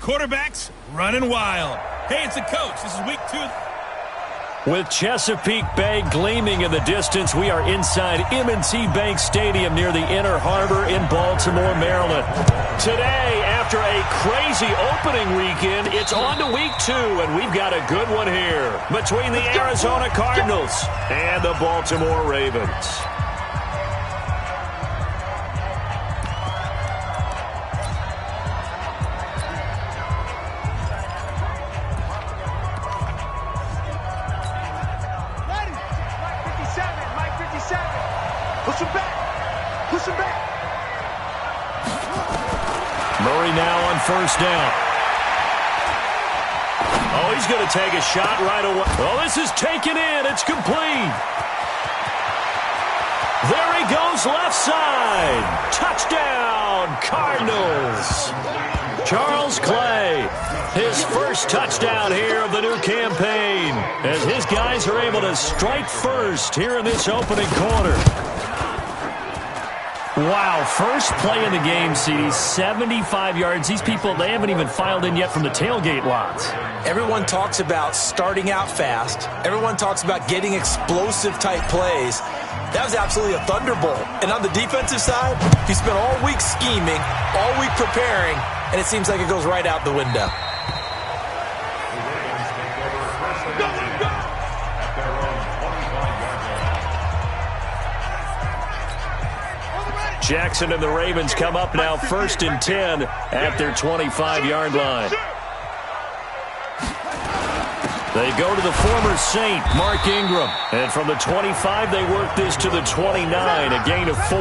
Quarterback's running wild. Hey, it's the coach. This is week 2. With Chesapeake Bay gleaming in the distance, we are inside M&T Bank Stadium near the Inner Harbor in Baltimore, Maryland. Today, after a crazy opening weekend, it's on to week 2, and we've got a good one here between the Arizona Cardinals and the Baltimore Ravens. First down. Oh, he's going to take a shot right away. Oh, this is taken in. It's complete. There he goes, left side. Touchdown, Cardinals. Charles Clay, his first touchdown here of the new campaign, as his guys are able to strike first here in this opening quarter. Wow, first play in the game, CD, 75 yards. These people, they haven't even filed in yet from the tailgate lots. Everyone talks about starting out fast. Everyone talks about getting explosive-type plays. That was absolutely a thunderbolt. And on the defensive side, he spent all week scheming, all week preparing, and it seems like it goes right out the window. Jackson and the Ravens come up now 1st and 10 at their 25-yard line. They go to the former Saint, Mark Ingram. And from the 25, they work this to the 29, a gain of 4.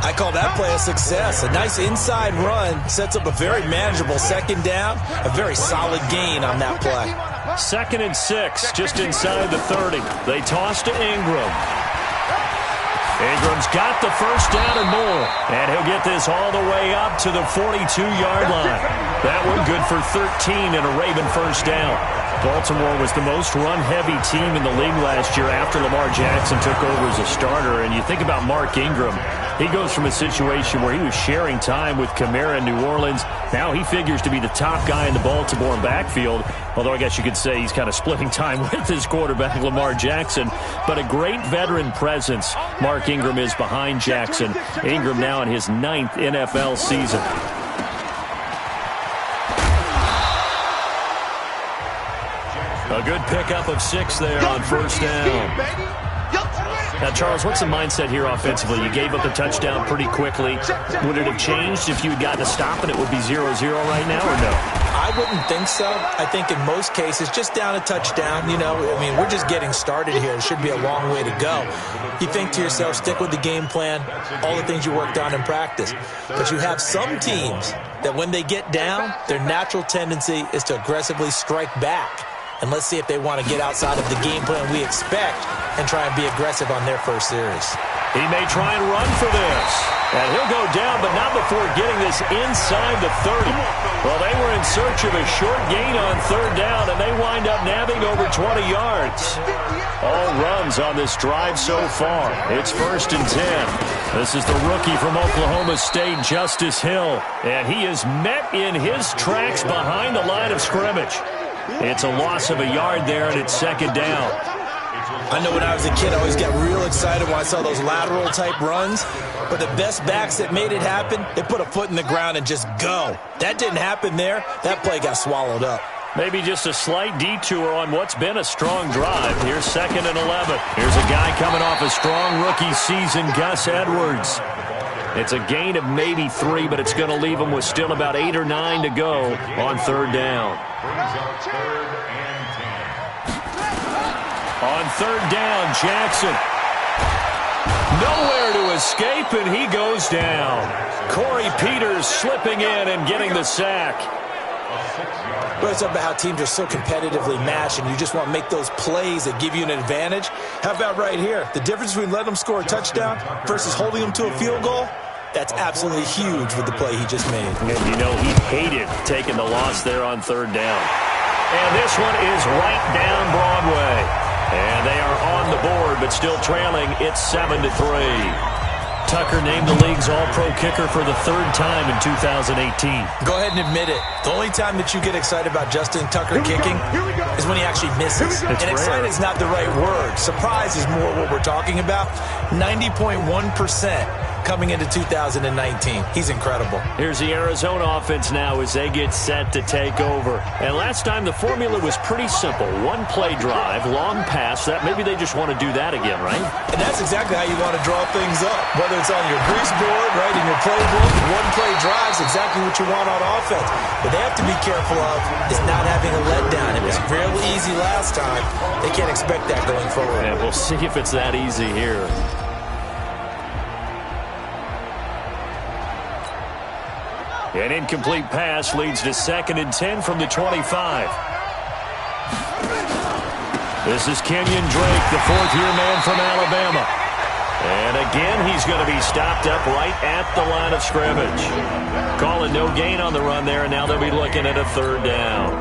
I call that play a success. A nice inside run sets up a very manageable second down, a very solid gain on that play. 2nd and 6, just inside the 30. They toss to Ingram. Ingram's got the first down and more, and he'll get this all the way up to the 42-yard line. That one good for 13 and a Raven first down. Baltimore was the most run-heavy team in the league last year after Lamar Jackson took over as a starter. And you think about Mark Ingram, he goes from a situation where he was sharing time with Kamara in New Orleans. Now he figures to be the top guy in the Baltimore backfield, although I guess you could say he's kind of splitting time with his quarterback, Lamar Jackson. But a great veteran presence Mark Ingram is behind Jackson. Ingram now in his 9th NFL season. A good pickup of 6 there on first down. Now, Charles, what's the mindset here offensively? You gave up the touchdown pretty quickly. Would it have changed if you had gotten a stop and it would be 0-0 right now, or no? I wouldn't think so. I think in most cases, just down a touchdown, we're just getting started here. It should be a long way to go. You think to yourself, stick with the game plan, all the things you worked on in practice. But you have some teams that when they get down, their natural tendency is to aggressively strike back. And let's see if they want to get outside of the game plan we expect and try and be aggressive on their first series. He may try and run for this. And he'll go down, but not before getting this inside the 30. Well, they were in search of a short gain on 3rd down, and they wind up nabbing over 20 yards. All runs on this drive so far. It's 1st and 10. This is the rookie from Oklahoma State, Justice Hill. And he is met in his tracks behind the line of scrimmage. It's a loss of a yard there, and it's 2nd down. I know when I was a kid, I always got real excited when I saw those lateral-type runs. But the best backs that made it happen, they put a foot in the ground and just go. That didn't happen there. That play got swallowed up. Maybe just a slight detour on what's been a strong drive. Here's 2nd and 11. Here's a guy coming off a strong rookie season, Gus Edwards. It's a gain of maybe 3, but it's going to leave him with still about 8 or 9 to go on 3rd down. On 3rd down, Jackson. Nowhere to escape, and he goes down. Corey Peters slipping in and getting the sack. Well, it's about how teams are so competitively matched, and you just want to make those plays that give you an advantage. How about right here? The difference between letting them score a touchdown versus holding them to a field goal, that's absolutely huge with the play he just made. And he hated taking the loss there on 3rd down. And this one is right down Broadway. And they are on the board, but still trailing. It's 7-3. Tucker named the league's all-pro kicker for the third time in 2018. Go ahead and admit it. The only time that you get excited about Justin Tucker kicking is when he actually misses. And excited is not the right word. Surprise is more what we're talking about. 90.1% coming into 2019. He's incredible. Here's the Arizona offense now as they get set to take over. And last time the formula was pretty simple. One play drive, long pass. That maybe they just want to do that again, right? And that's exactly how you want to draw things up. Whether it's on your grease board, right, in your playbook, one play drive is exactly what you want on offense. What they have to be careful of is not having a letdown. It was real easy last time. They can't expect that going forward. And we'll see if it's that easy here. An incomplete pass leads to 2nd and 10 from the 25. This is Kenyon Drake, the fourth-year man from Alabama. And again, he's going to be stopped up right at the line of scrimmage. Call it no gain on the run there, and now they'll be looking at a 3rd down.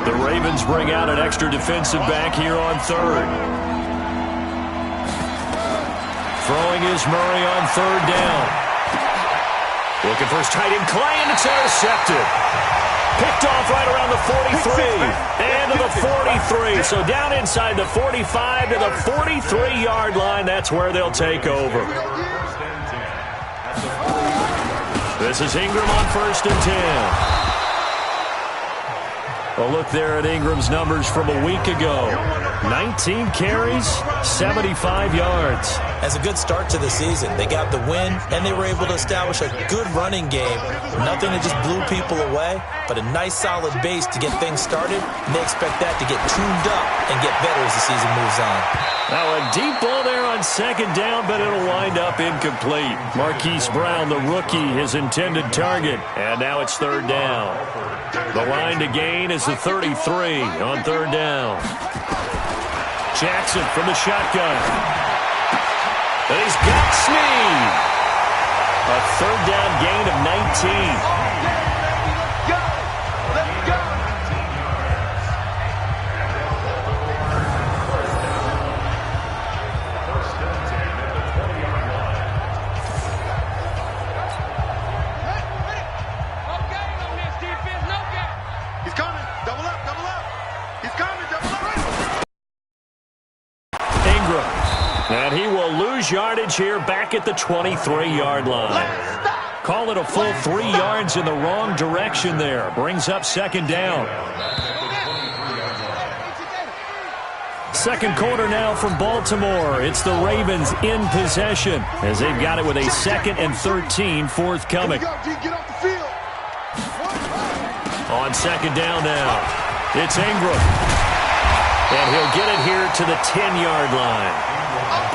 The Ravens bring out an extra defensive back here on 3rd. Throwing is Murray on 3rd down. Looking for his tight end, Clay, and it's intercepted. Picked off right around the 43. And to the 43. So down inside the 45 to the 43-yard line. That's where they'll take over. This is Ingram on 1st and 10. A look there at Ingram's numbers from a week ago. 19 carries, 75 yards. That's a good start to the season. They got the win, and they were able to establish a good running game. Nothing that just blew people away, but a nice solid base to get things started, and they expect that to get tuned up and get better as the season moves on. Now a deep ball there on 2nd down, but it'll wind up incomplete. Marquise Brown, the rookie, his intended target, and now it's 3rd down. The line to gain is the 33 on 3rd down. Jackson from the shotgun. And he's got Snead. A 3rd down gain of 19. And he will lose yardage here back at the 23-yard line. Call it a full 3 yards in the wrong direction there. Brings up 2nd down. 2nd quarter now from Baltimore. It's the Ravens in possession as they've got it with a 2nd and 13 forthcoming. On 2nd down now, it's Ingram. And he'll get it here to the 10-yard line.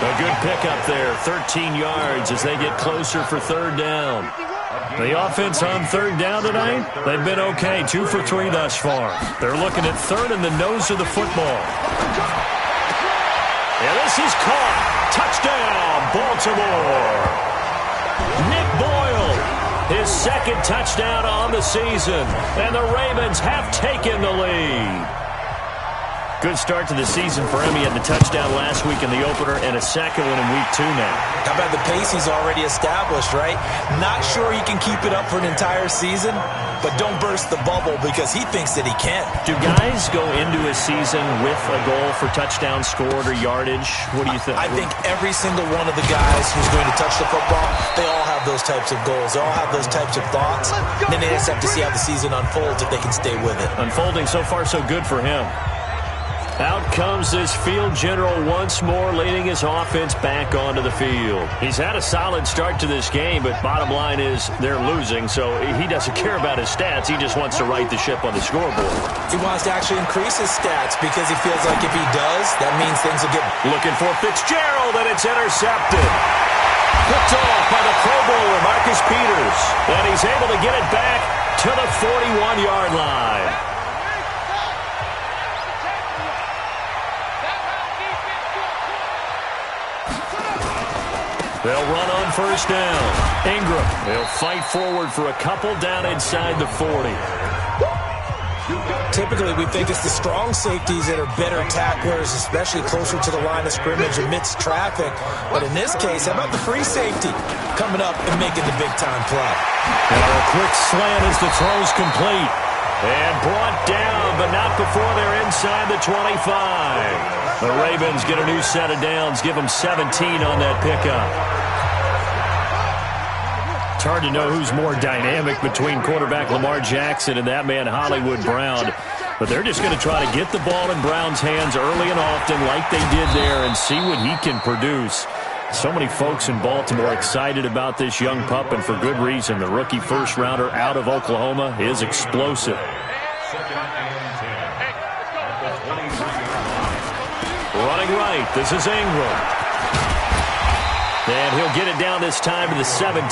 A good pickup there, 13 yards as they get closer for 3rd down. The offense on 3rd down tonight, they've been okay, 2 for 3 thus far. They're looking at 3rd in the nose of the football. And this is caught. Touchdown, Baltimore. Nick Boyle, his 2nd touchdown on the season. And the Ravens have taken the lead. Good start to the season for him. He had the touchdown last week in the opener and a 2nd one in week 2 now. How about the pace he's already established, right? Not sure he can keep it up for an entire season, but don't burst the bubble because he thinks that he can. Do guys go into a season with a goal for touchdown scored or yardage? What do you think? I think every single one of the guys who's going to touch the football, they all have those types of goals. They all have those types of thoughts. Then they just have to see how the season unfolds if they can stay with it. Unfolding so far so good for him. Out comes this field general once more, leading his offense back onto the field. He's had a solid start to this game, but bottom line is they're losing, so he doesn't care about his stats. He just wants to right the ship on the scoreboard. He wants to actually increase his stats because he feels like if he does, that means things will get... Looking for Fitzgerald, and it's intercepted. Picked off by the Pro Bowler, Marcus Peters. And he's able to get it back to the 41-yard line. They'll run on 1st down. Ingram, they'll fight forward for a couple down inside the 40. Typically, we think it's the strong safeties that are better tacklers, especially closer to the line of scrimmage amidst traffic. But in this case, how about the free safety coming up and making the big-time play? And a quick slant as the throw's complete. And brought down, but not before they're inside the 25. The Ravens get a new set of downs, give them 17 on that pickup. It's hard to know who's more dynamic between quarterback Lamar Jackson and that man Hollywood Brown. But they're just going to try to get the ball in Brown's hands early and often like they did there and see what he can produce. So many folks in Baltimore excited about this young pup, and for good reason. The rookie first-rounder out of Oklahoma is explosive. Running right, this is Ingram. And he'll get it down this time to the 17.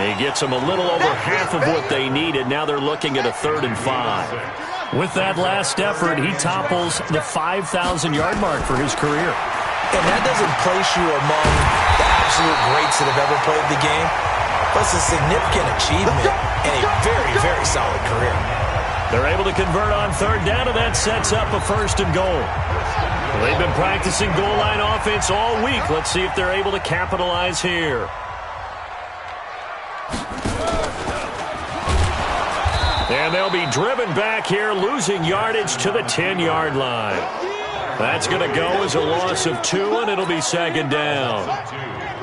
He gets them a little over half of what they needed. Now they're looking at a 3rd and 5. With that last effort, he topples the 5,000-yard mark for his career. And that doesn't place you among the absolute greats that have ever played the game, but it's a significant achievement and a very, very solid career. They're able to convert on 3rd down, and that sets up a 1st and goal. They've been practicing goal line offense all week. Let's see if they're able to capitalize here. And they'll be driven back here, losing yardage to the 10-yard line. That's going to go as a loss of 2, and it'll be 2nd down.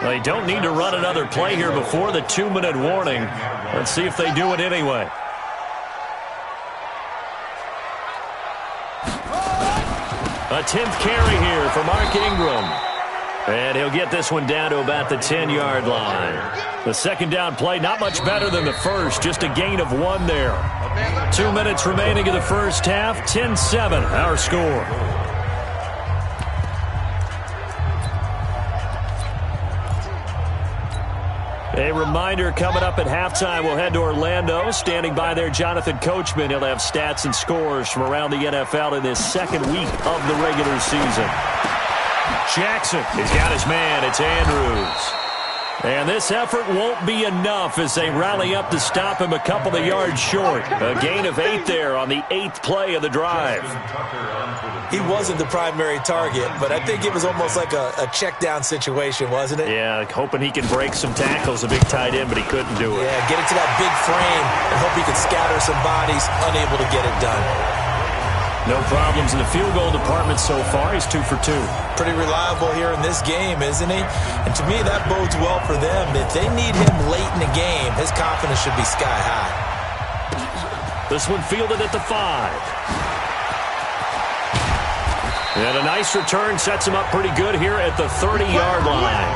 They don't need to run another play here before the 2-minute warning. Let's see if they do it anyway. A 10th carry here for Mark Ingram. And he'll get this one down to about the 10-yard line. The 2nd down play, not much better than the first, just a gain of 1 there. 2 minutes remaining in the first half, 10-7, our score. A reminder coming up at halftime, we'll head to Orlando. Standing by there, Jonathan Coachman. He'll have stats and scores from around the NFL in this 2nd week of the regular season. Jackson, he's got his man. It's Andrews. And this effort won't be enough as they rally up to stop him a couple of yards short. A gain of 8 there on the 8th play of the drive. He wasn't the primary target, but I think it was almost like a check-down situation, wasn't it? Yeah, hoping he can break some tackles, a big tight end, but he couldn't do it. Yeah, get it to that big frame and hope he could scatter some bodies, unable to get it done. No problems in the field goal department so far. He's 2 for 2. Pretty reliable here in this game, isn't he? And to me, that bodes well for them. If they need him late in the game, his confidence should be sky high. This one fielded at the 5. And a nice return sets him up pretty good here at the 30-yard line.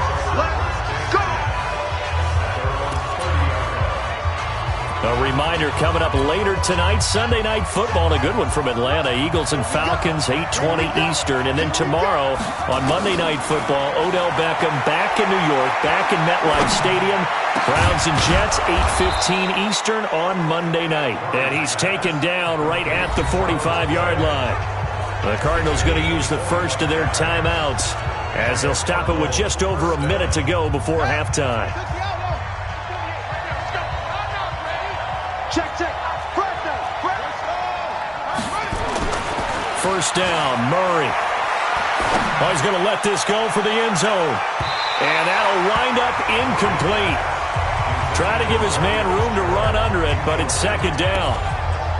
A reminder coming up later tonight, Sunday Night Football, a good one from Atlanta. Eagles and Falcons, 8:20 Eastern. And then tomorrow on Monday Night Football, Odell Beckham back in New York, back in MetLife Stadium. Browns and Jets, 8:15 Eastern on Monday night. And he's taken down right at the 45-yard line. The Cardinals going to use the first of their timeouts as they'll stop it with just over a minute to go before halftime. First down, Murray. Oh, he's going to let this go for the end zone. And that'll wind up incomplete. Try to give his man room to run under it, but it's 2nd down.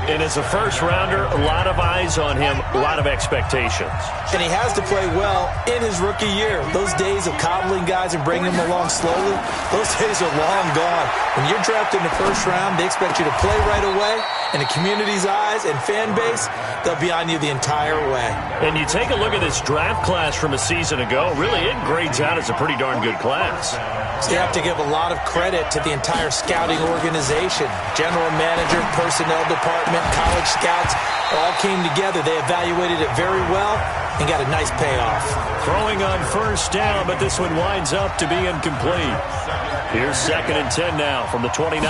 And as a first-rounder, a lot of eyes on him, a lot of expectations. And he has to play well in his rookie year. Those days of coddling guys and bringing them along slowly, those days are long gone. When you're drafted in the first round, they expect you to play right away. And the community's eyes and fan base, they'll be on you the entire way. And you take a look at this draft class from a season ago, really it grades out as a pretty darn good class. So you have to give a lot of credit to the entire scouting organization. General manager, personnel department, college scouts, all came together. They evaluated it very well and got a nice payoff. Throwing on first down, but this one winds up to be incomplete. Here's 2nd and 10 now from the 29.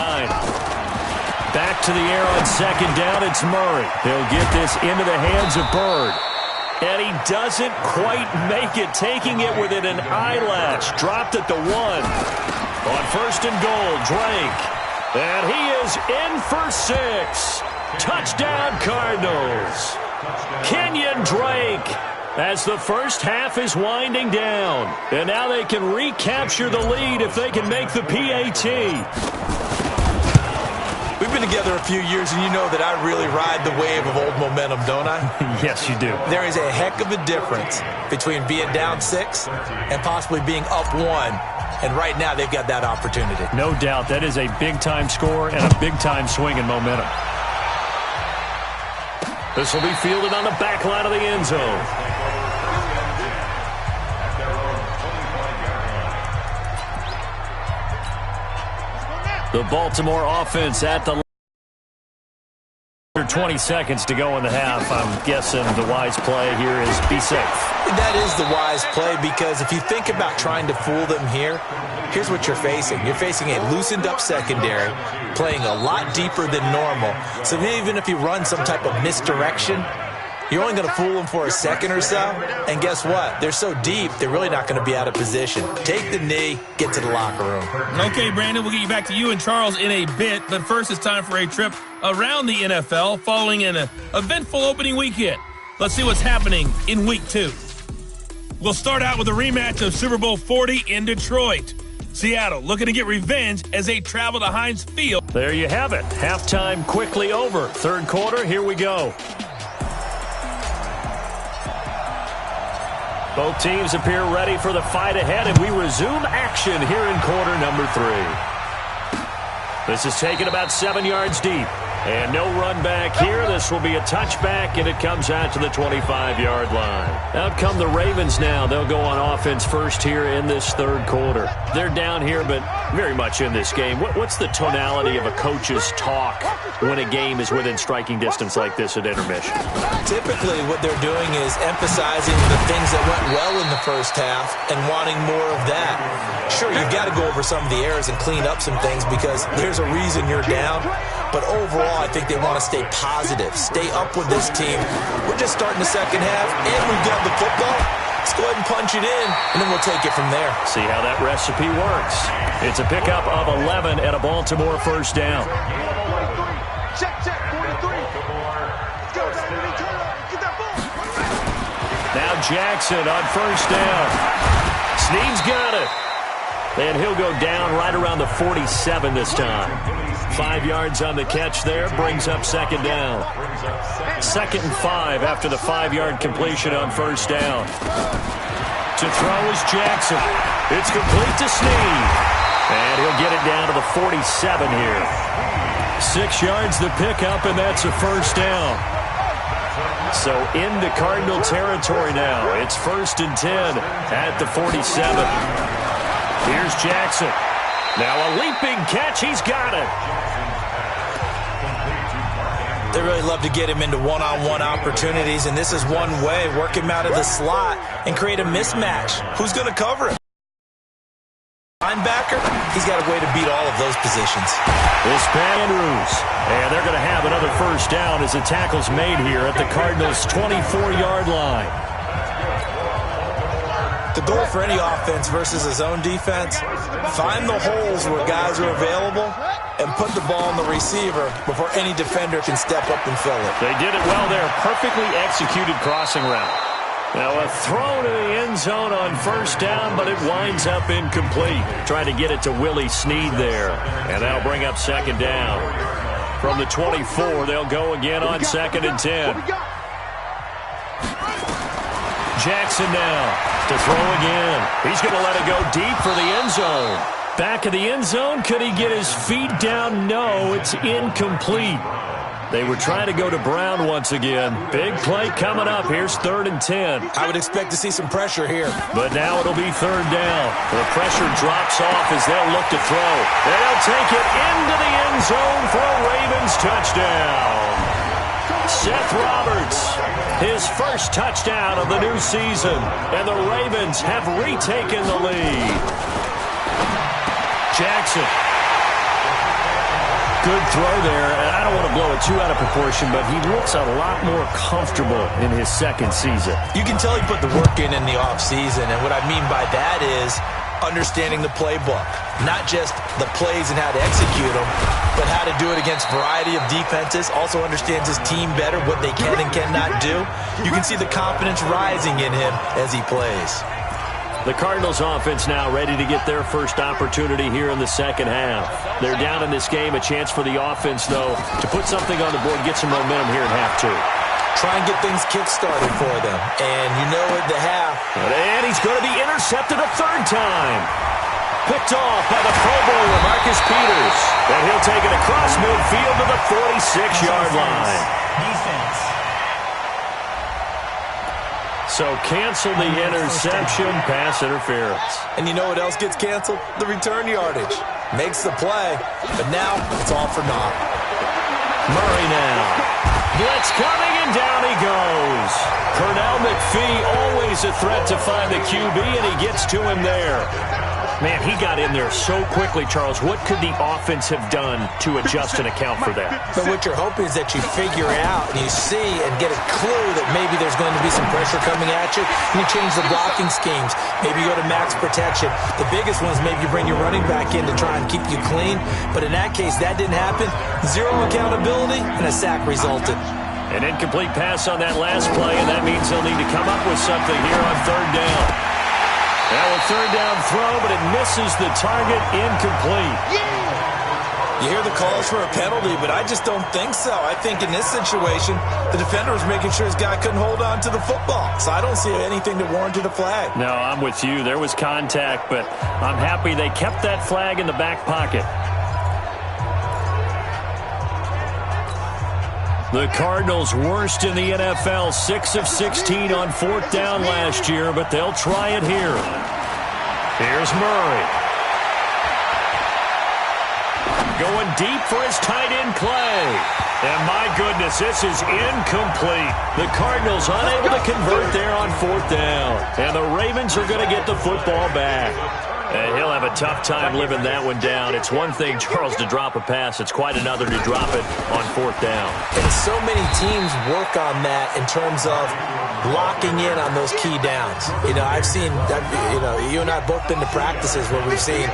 Back to the air on 2nd down, it's Murray. He'll get this into the hands of Bird. And he doesn't quite make it, taking it within an eyelash. Dropped at the 1. On 1st and goal, Drake. And he is in for 6. Touchdown, Cardinals. Kenyon Drake, as the first half is winding down. And now they can recapture the lead if they can make the PAT. We've been together a few years, and you know that I really ride the wave of old momentum, don't I? Yes, you do. There is a heck of a difference between being down 6 and possibly being up 1. And right now, they've got that opportunity. No doubt. That is a big-time score and a big-time swing in momentum. This will be fielded on the back line of the end zone. The Baltimore offense at the 20 seconds to go in the half. I'm guessing the wise play here is be safe. That is the wise play, because if you think about trying to fool them here, here's what you're facing. You're facing a loosened-up secondary, playing a lot deeper than normal. So even if you run some type of misdirection, you're only going to fool them for a second or so. And guess what? They're so deep, they're really not going to be out of position. Take the knee, get to the locker room. Okay, Brandon, we'll get you back to you and Charles in a bit. But first, it's time for a trip around the NFL following an eventful opening weekend. Let's see what's happening in Week 2. We'll start out with a rematch of Super Bowl 40 in Detroit. Seattle looking to get revenge as they travel to Heinz Field. There you have it. Halftime quickly over. Third quarter, here we go. Both teams appear ready for the fight ahead, and we resume action here in quarter number 3. This is taken about 7 yards deep. And no run back here. This will be a touchback, and it comes out to the 25-yard line. Out come the Ravens now. They'll go on offense first here in this third quarter. They're down here, but very much in this game. What's the tonality of a coach's talk when a game is within striking distance like this at intermission? Typically, what they're doing is emphasizing the things that went well in the first half and wanting more of that. Sure, you've got to go over some of the errors and clean up some things because there's a reason you're down. But overall, I think they want to stay positive, stay up with this team. We're just starting the second half, and we've got the football. Let's go ahead and punch it in, and then we'll take it from there. See how that recipe works. It's a pickup of 11 at a Baltimore first down. Check, 43. Let's go, baby. Turn up. Get that ball. Now Jackson on first down. Snead's got it. And he'll go down right around the 47 this time. 5 yards on the catch there, brings up second down. 2nd and 5 after the 5-yard completion on first down. To throw is Jackson. It's complete to Snead. And he'll get it down to the 47 here. 6 yards the pickup, and that's a first down. So into Cardinal territory now. It's 1st and 10 at the 47. Here's Jackson. Now a leaping catch. He's got it. They really love to get him into one-on-one opportunities, and this is one way. Work him out of the slot and create a mismatch. Who's going to cover him? Linebacker, he's got a way to beat all of those positions. This Andrews. And they're going to have another first down as the tackle's made here at the Cardinals' 24-yard line. The goal for any offense versus a zone defense, find the holes where guys are available and put the ball on the receiver before any defender can step up and fill it. They did it well there. Perfectly executed crossing route. Now a throw to the end zone on first down, but it winds up incomplete. Trying to get it to Willie Snead there. And that'll bring up second down. From the 24, they'll go again on 2nd and 10. Jackson now to throw again. He's going to let it go deep for the end zone. Back of the end zone. Could he get his feet down? No, it's incomplete. They were trying to go to Brown once again. Big play coming up. Here's 3rd and 10. I would expect to see some pressure here. But now it'll be 3rd down. The pressure drops off as they'll look to throw. They'll take it into the end zone for a Ravens touchdown. Seth Roberts, his first touchdown of the new season. And the Ravens have retaken the lead. Jackson. Good throw there. And I don't want to blow it too out of proportion, but he looks a lot more comfortable in his second season. You can tell he put the work in the offseason. And what I mean by that is understanding the playbook. not just the plays and how to execute them, but how to do it against a variety of defenses. Also understands his team better, what they can and cannot do. You can see the confidence rising in him as he plays. The Cardinals offense now ready to get their first opportunity here in the second half. They're down in this game. A chance for the offense, though, to put something on the board, get some momentum here in half two. Try and get things kick-started for them. And you know at the half. And he's going to be intercepted a third time. Picked off by the Pro Bowler, Marcus Peters. And he'll take it across midfield to the 46-yard line. Defense. So cancel the interception, pass interference. And you know what else gets canceled? The return yardage. Makes the play, but now it's all for naught. Murray now. Blitz coming, and down he goes. Pernell McPhee, always a threat to find the QB, and he gets to him there. Man, he got in there so quickly, Charles. What could the offense have done to adjust and account for that? But what you're hoping is that you figure out and you see and get a clue that maybe there's going to be some pressure coming at you, and you change the blocking schemes. Maybe you go to max protection. The biggest one is maybe you bring your running back in to try and keep you clean. But in that case, that didn't happen. Zero accountability, and a sack resulted. An incomplete pass on that last play, and that means they'll need to come up with something here on third down. Now a third down throw, but it misses the target, incomplete. You hear the calls for a penalty, but I just don't think so. I think in this situation, the defender was making sure his guy couldn't hold on to the football. So I don't see anything that warranted a flag. No, I'm with you. There was contact, but I'm happy they kept that flag in the back pocket. The Cardinals worst in the NFL, 6 of 16 on fourth down last year, but they'll try it here. Here's Murray. Going deep for his tight end Clay. And my goodness, this is incomplete. The Cardinals unable to convert there on fourth down. And the Ravens are going to get the football back. And he'll have a tough time living that one down. It's one thing, Charles, to drop a pass. It's quite another to drop it on fourth down. And so many teams work on that in terms of locking in on those key downs. You know, you and I have both been to practices where we've seen,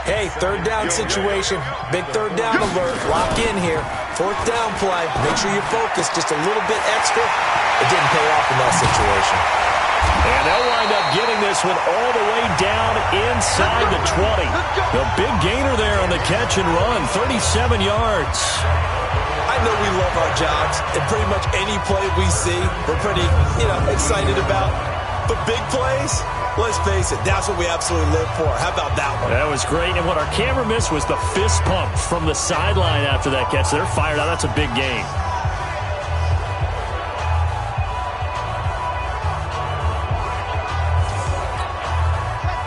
hey, third down situation, big third down alert, lock in here, fourth down play, make sure you focus just a little bit extra. It didn't pay off in that situation. And they'll wind up getting this one all the way down inside the 20. The big gainer there on the catch and run, 37 yards. I know we love our jobs, and pretty much any play we see, we're pretty, excited about. But big plays, let's face it, that's what we absolutely live for. How about that one? That was great. And what our camera missed was the fist pump from the sideline after that catch. They're fired out. That's a big game.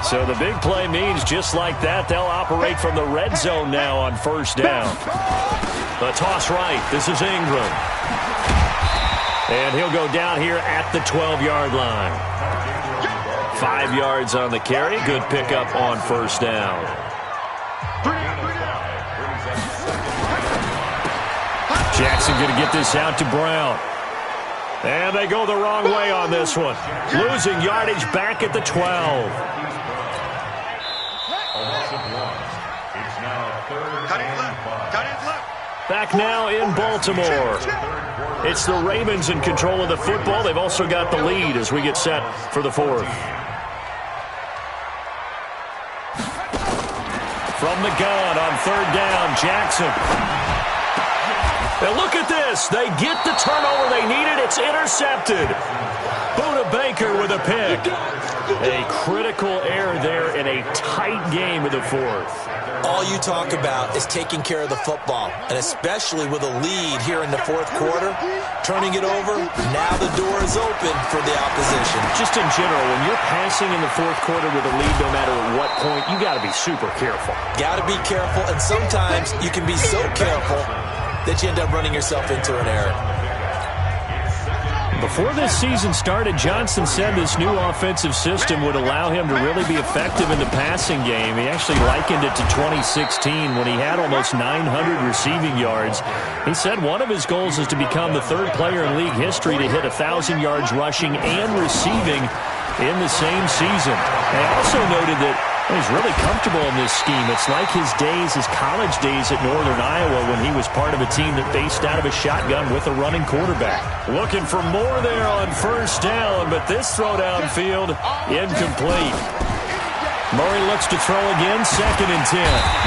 So the big play means just like that, they'll operate from the red zone now on first down. The toss right. This is Ingram. And he'll go down here at the 12-yard line. 5 yards on the carry. Good pickup on first down. Jackson going to get this out to Brown. And they go the wrong way on this one. Losing yardage back at the 12. Back now in Baltimore. It's the Ravens in control of the football. They've also got the lead as we get set for the fourth. From the gun on third down, Jackson. And look at this. They get the turnover they needed. It's intercepted. Buda Baker with a pick. A critical error there in a tight game of the fourth. All you talk about is taking care of the football, and especially with a lead here in the fourth quarter, turning it over, now the door is open for the opposition. Just in general, when you're passing in the fourth quarter with a lead, no matter at what point, you got to be super careful. Got to be careful, and sometimes you can be so careful that you end up running yourself into an error. Before this season started, Johnson said this new offensive system would allow him to really be effective in the passing game. He actually likened it to 2016 when he had almost 900 receiving yards. He said one of his goals is to become the third player in league history to hit 1,000 yards rushing and receiving in the same season. They also noted that He's really comfortable in this scheme. It's like his college days at Northern Iowa when he was part of a team that based out of a shotgun with a running quarterback. Looking for more there on first down, but this throw downfield incomplete. Murray looks to throw again, 2nd and 10.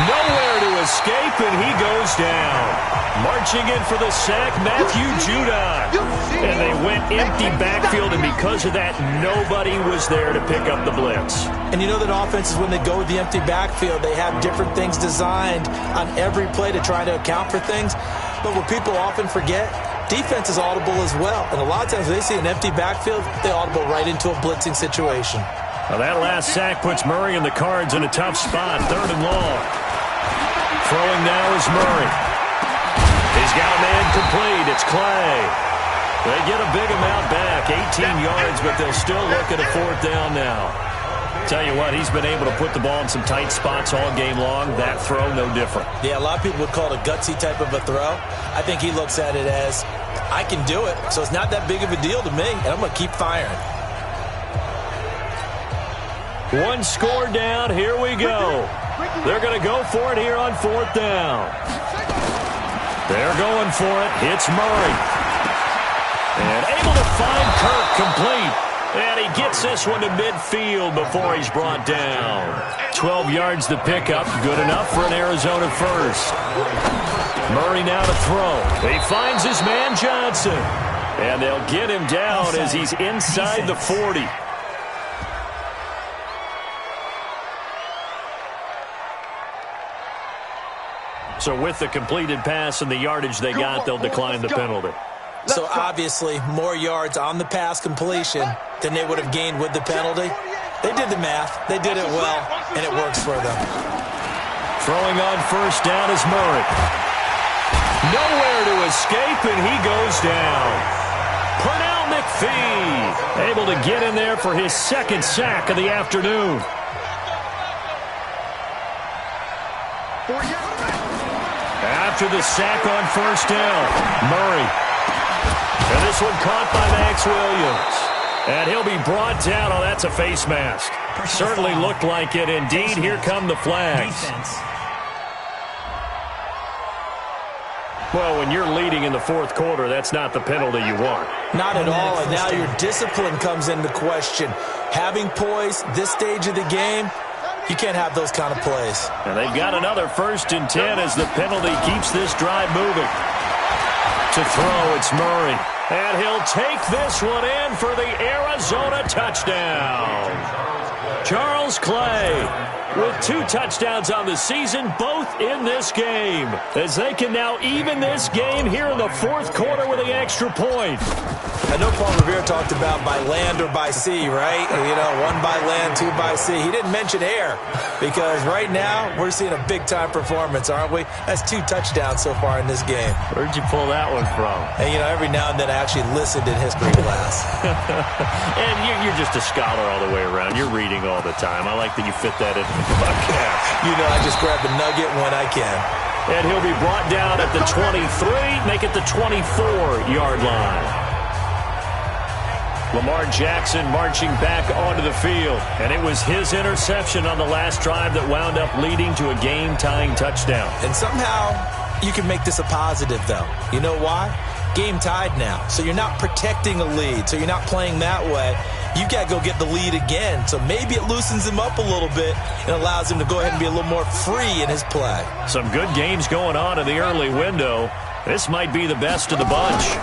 Nowhere to escape, and he goes down. Marching in for the sack, Matthew Judon. And they went empty backfield, and because of that, nobody was there to pick up the blitz. And you know that offenses, when they go with the empty backfield, they have different things designed on every play to try to account for things. But what people often forget, defense is audible as well. And a lot of times when they see an empty backfield, they audible right into a blitzing situation. Well, that last sack puts Murray and the Cards in a tough spot, 3rd and long. Throwing now is Murray. He's got a man complete. It's Clay. They get a big amount back, 18 yards, but they'll still look at a 4th down now. Tell you what, he's been able to put the ball in some tight spots all game long. That throw, no different. Yeah, a lot of people would call it a gutsy type of a throw. I think he looks at it as, I can do it, so it's not that big of a deal to me, and I'm going to keep firing. One score down. Here we go. They're going to go for it here on 4th down. They're going for it. It's Murray. And able to find Kirk complete. And he gets this one to midfield before he's brought down. 12 yards to pick up. Good enough for an Arizona first. Murray now to throw. He finds his man Johnson. And they'll get him down as he's inside the 40. So with the completed pass and the yardage they got, they'll decline the penalty. So obviously, more yards on the pass completion than they would have gained with the penalty. They did the math. They did it well, and it works for them. Throwing on first down is Murray. Nowhere to escape, and he goes down. Pernell McPhee able to get in there for his 2nd sack of the afternoon. After the sack on first down, Murray. And this one caught by Max Williams. And he'll be brought down. Oh, that's a face mask. Certainly looked like it. Indeed, here come the flags. Well, when you're leading in the 4th quarter, that's not the penalty you want. Not at all, and now your discipline comes into question. Having poise this stage of the game, you can't have those kind of plays. And they've got another 1st and 10 as the penalty keeps this drive moving. To throw, it's Murray. And he'll take this one in for the Arizona touchdown. Charles Clay with 2 touchdowns on the season, both in this game, as they can now even this game here in the 4th quarter with an extra point. I know Paul Revere talked about by land or by sea, right? You know, 1 by land, 2 by sea. He didn't mention air because right now we're seeing a big-time performance, aren't we? That's 2 touchdowns so far in this game. Where'd you pull that one from? And, you know, every now and then I actually listened in history class. And you're just a scholar all the way around. You're reading all the time. I like that you fit that into the podcast. You know, I just grab the nugget when I can. And he'll be brought down at the 23, make it the 24-yard line. Lamar Jackson marching back onto the field. And it was his interception on the last drive that wound up leading to a game-tying touchdown. And somehow you can make this a positive, though. You know why? Game tied now. So you're not protecting a lead. So you're not playing that way. You got to go get the lead again. So maybe it loosens him up a little bit and allows him to go ahead and be a little more free in his play. Some good games going on in the early window. This might be the best of the bunch.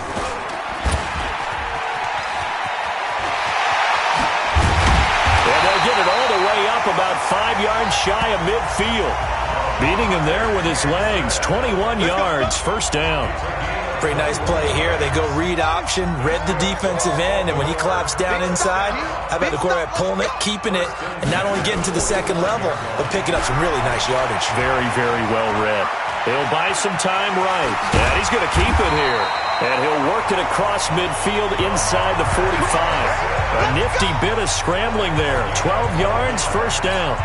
Get it all the way up about 5 yards shy of midfield. Beating him there with his legs. 21 yards, first down. Pretty nice play here. They go read option, read the defensive end, and when he claps down inside, how about the quarterback pulling it, keeping it, and not only getting to the second level, but picking up some really nice yardage. Very, very well read. He'll buy some time right, and he's going to keep it here. And he'll work it across midfield inside the 45. A nifty bit of scrambling there. 12 yards, first down.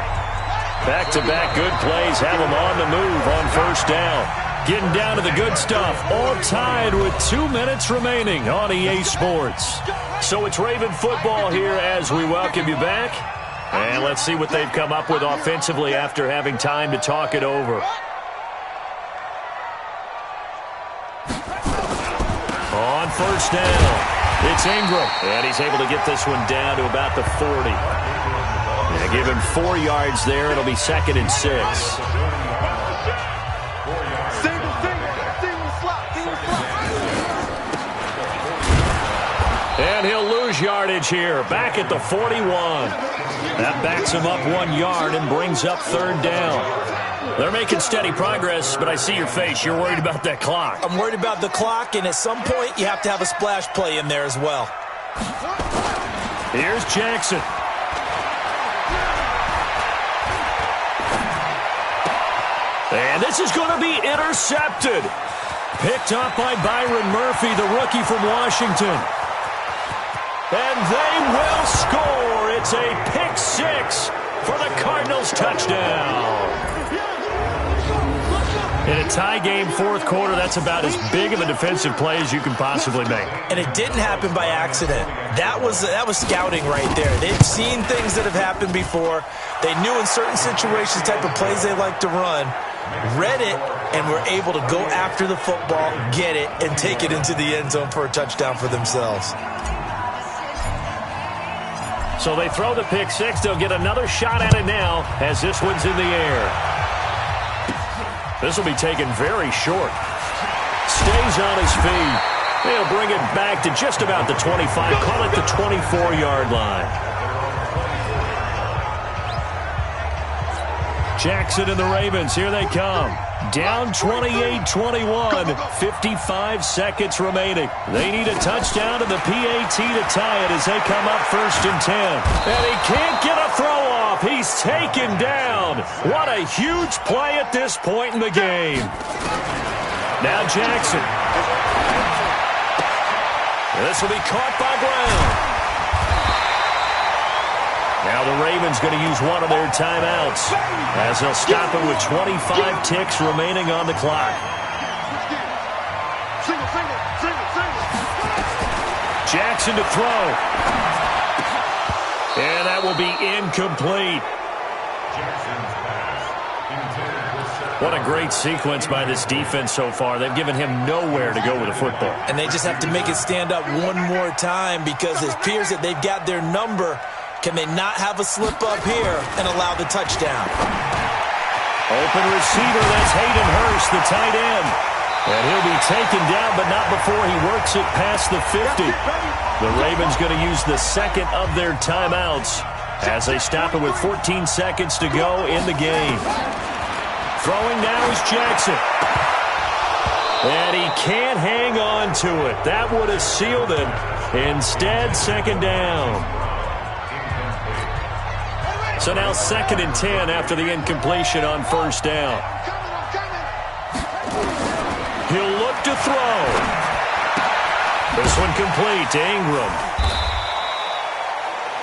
Back-to-back good plays have him on the move on first down. Getting down to the good stuff. All tied with 2 minutes remaining on EA Sports. So it's Raven football here as we welcome you back. And let's see what they've come up with offensively after having time to talk it over. On first down, it's Ingram. And he's able to get this one down to about the 40. And give him 4 yards there. It'll be 2nd and 6. And he'll lose yardage here. Back at the 41. That backs him up 1 yard and brings up 3rd down. They're making steady progress, but I see your face. You're worried about that clock. I'm worried about the clock, and at some point, you have to have a splash play in there as well. Here's Jackson. And this is going to be intercepted. Picked up by Byron Murphy, the rookie from Washington. And they will score. It's a pick 6 for the Cardinals touchdown. In a tie game, 4th quarter, that's about as big of a defensive play as you can possibly make. And it didn't happen by accident. That was scouting right there. They've seen things that have happened before. They knew in certain situations the type of plays they like to run, read it, and were able to go after the football, get it, and take it into the end zone for a touchdown for themselves. So they throw the pick 6. They'll get another shot at it now as this one's in the air. This will be taken very short. Stays on his feet. They'll bring it back to just about the 25. Call it the 24-yard line. Jackson and the Ravens, here they come. Down 28-21, 55 seconds remaining. They need a touchdown and the PAT to tie it as they come up 1st and 10. And he can't get a throw off. He's taken down. What a huge play at this point in the game. Now Jackson. This will be caught by Brown. Now the Ravens going to use one of their timeouts as they'll stop it with 25 ticks remaining on the clock. Jackson to throw. And that will be incomplete. What a great sequence by this defense so far. They've given him nowhere to go with the football. And they just have to make it stand up one more time because it appears that they've got their number. Can they not have a slip up here and allow the touchdown? Open receiver, that's Hayden Hurst, the tight end. And he'll be taken down, but not before he works it past the 50. The Ravens going to use the 2nd of their timeouts as they stop it with 14 seconds to go in the game. Throwing now is Jackson. And he can't hang on to it. That would have sealed it. Instead, 2nd down. So now 2nd and 10 after the incompletion on 1st down. He'll look to throw. This one complete to Ingram.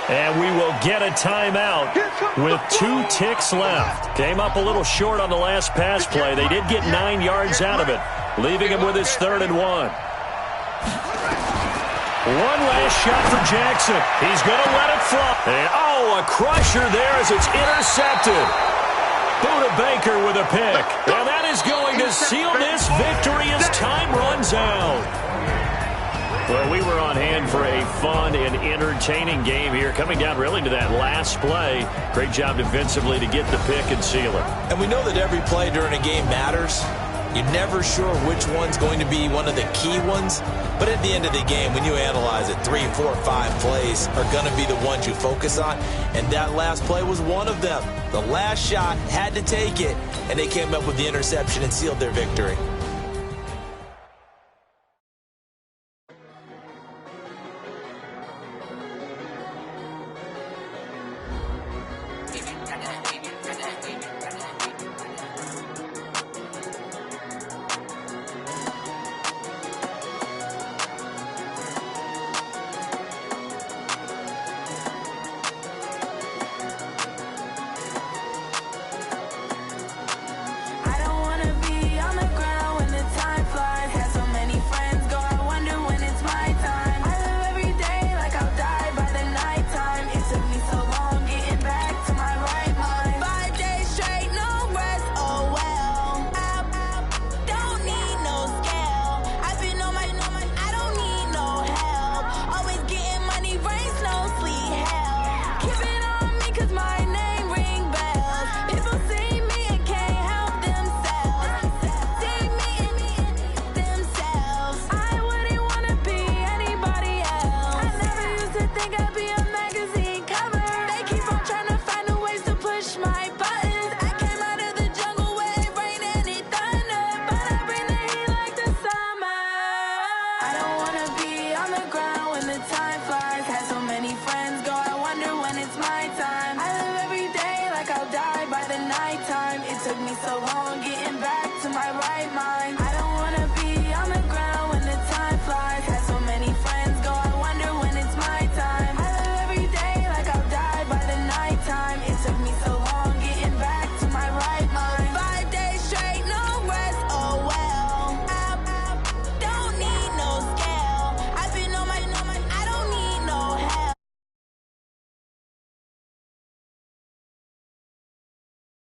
And we will get a timeout with 2 ticks left. Came up a little short on the last pass play. They did get 9 yards out of it, leaving him with his 3rd and 1. One last shot for Jackson. He's going to let it fly. And, a crusher there as it's intercepted. Buda Baker with a pick. And that is going to seal this victory as time runs out. Well, we were on hand for a fun and entertaining game here, coming down really to that last play. Great job defensively to get the pick and seal it. And we know that every play during a game matters. You're never sure which one's going to be one of the key ones. But at the end of the game, when you analyze it, 3, 4, 5 plays are going to be the ones you focus on. And that last play was one of them. The last shot had to take it, and they came up with the interception and sealed their victory. I don't wanna be on the ground. took me so long.